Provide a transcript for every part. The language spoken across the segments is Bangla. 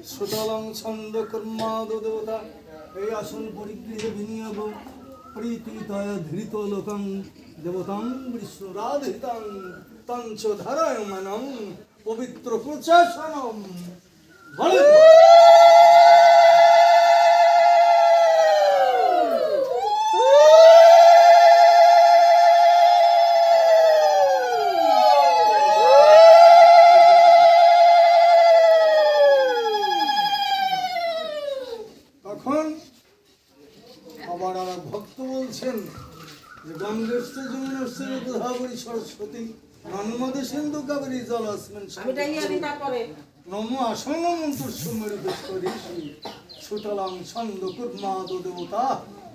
সুতলং ছন্দ কর্মাদ দেবতা এই আসন পরিগৃহে বিনিয়োগ প্রীতিতয় ধৃত লোকং দেবতাং বিষ্ণুরাধিতাং তঞ্চ ধারায়মানং পবিত্র প্রচাসনম বলে सरस्वती नर्मदे सिंधु कावेरी जलास्मिन् नमो आसन्न मंत्र सुतलां छंद कुर्माद देवता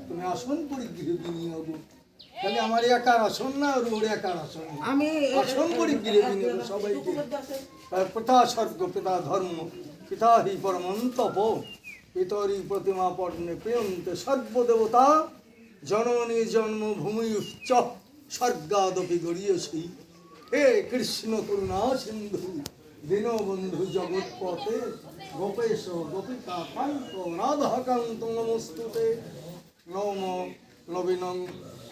তুমি আসন পরিগৃহে বিনিয়োগ খালি আমার একার আসন না আর ওর একার আসন আমি আসন পরিগৃহে বিনিয়োগ সবাইকে পিতা স্বর্গ পিতা ধর্ম পিতা হি পরমং তপ পিতরি প্রতিমা পর্ণে প্রিয়ন্তে সর্বদেবতা জননী জন্মভূমি উচ্চ স্বর্গাদপি গড়িয়েছি হে কৃষ্ণ করুণা সিন্ধু দীনবন্ধু জগৎপতে গোপেশ গোপিকা কান্ত রাধাকান্ত নমস্তুতে নম নবীনং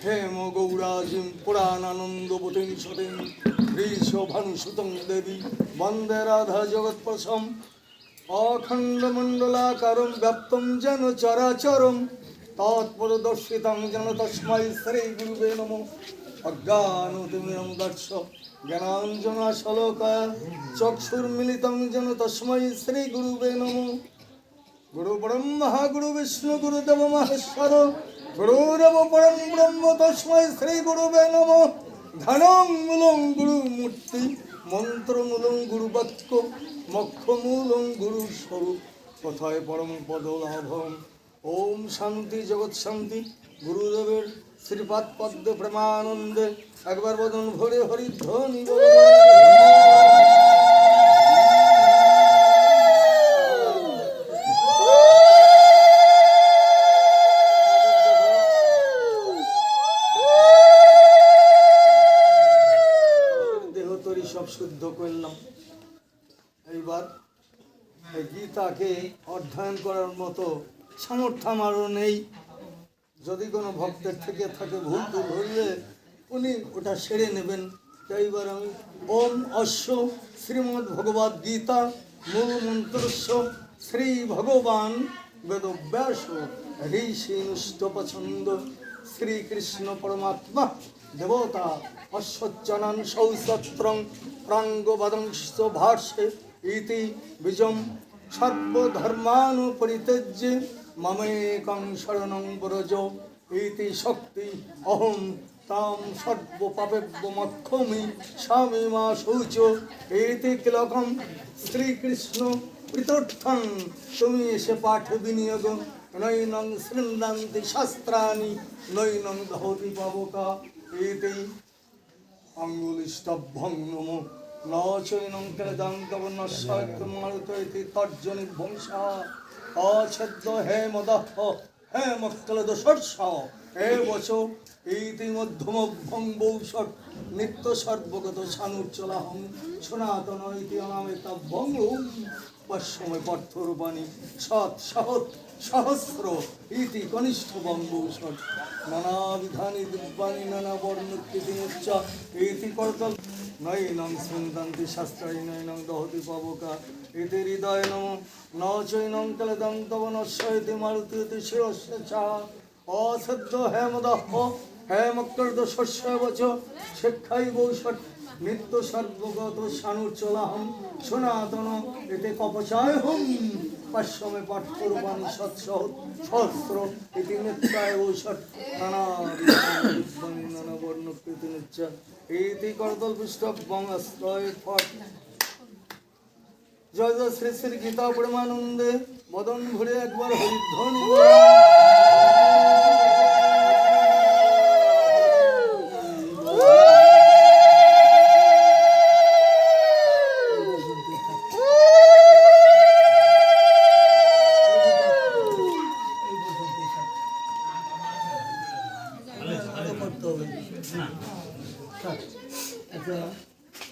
হেম গৌরাজিম পুরাণানন্দবতীং সতীং হৃষভানুসুতং দেবী বন্দে রাধা জগৎপ্রসম অখণ্ডমণ্ডলাকারম ব্যাপ্তম যেন চরাচরম তৎপরদর্শিতং যেন তস্मै শ্রী গুরুবে নমঃ অজ্ঞানতিমিরং দর্শ জ্ঞানাঞ্জনাশলাকায় চক্ষুর্মিলিতং যেন তস্मै শ্রী গুরুবে নমঃ গুরু ব্রহ্মা গুরু বিষ্ণু গুরুদেব মহেশ্বর গুরুরেব পরম ব্রহ্ম তস্मै শ্রী গুরুবে নমঃ ধনং মূলং গুরু মূর্তি মন্ত্রমূলং গুরু বাক্য মোক্ষমূলং গুরু স্বরূপ কোথায় পরম পদলাভম ओम शांति जगत शांति गुरुदेव श्रीपाद पद्म प्रेमानंदे एक बार बदन भरे हरि ध्वनि देह तरी सब शुद्ध करलाम एबार गीता के अध्ययन करार मतो सामर्थ्य आमारो नेই যদি কোনো ভক্তের থেকে থাকে ভুল তো ধরলে উনি ওটা সেরে নেবেন তাইবার আমি ওম অশ্ব শ্রীমদ্ ভগবদ গীতা মূল মন্ত্রস্য শ্রী ভগবান বেদব্যাস ঋষি নুষ্টপছন্দ শ্রীকৃষ্ণ পরমাত্মা দেবতা অশ্বচ্চনন সৌসত্রং প্রাঙ্গবদংশ ভাষ্যে ইতি বিজম सर्वधर्मान परित्यज्य ममेकं शरणं व्रज इति शक्ति अहं तां सर्वपापेभ्यो मोक्षमि स्वामी मा शौच इति किलकं श्रीकृष्ण प्रीत्यर्थं तुमि एसे पाठ विनियोग नैनं शृण्वन्ति शास्त्राणि नैनं दहति पावका इति अङ्गुलिष्टभ्यं नमो नचैनं कृतं तव नश्यत्मारुतैति तर्जनिर्भंसा अछद्य हे मदः हे मक्कलदशर्ष हे वचो इति मध्यमभ्यं बौषट् नित्य सर्वगत सानुच्चलाहं सनातन इति अनामितभ्यं पश्यमे पार्थरूपाणि सत् सहत् सहस्र इति कनिष्ठभं बौषट् नानाविधानि दिव्यानि नानावर्णकृतिश्च इति कर्तव्यं नैनं शृण्वन्ति शास्त्राणि नैनं दहति पावका इति हृदय नमो न चैनं कलदं तव नश्यति मारुति इति शिरस्य च अछद्य हे मदः हे मक्कलदशस्य वच शिक्षै बौषट् नित्य सर्वगत सानुच्चलाहं सनातन इति कपचायहं पश्यमे पार्थरूपाणि सहस्र इति नित्याय बौषट् नानाविधानि नानावर्णकृतिश्च इति कर्तव्यं आश्रय फट जय जय श्री श्री गीता प्रेमानंदे बदन भरे एक बार हरिध्वनि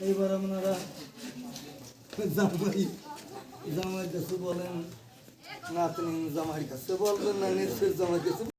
এইবার আপনারা জামাই জামাই দেশ বলেন, নাতনি জামাইয়ের কাছে বলবেন না নিশ্চয় জামাইয়ের কাছে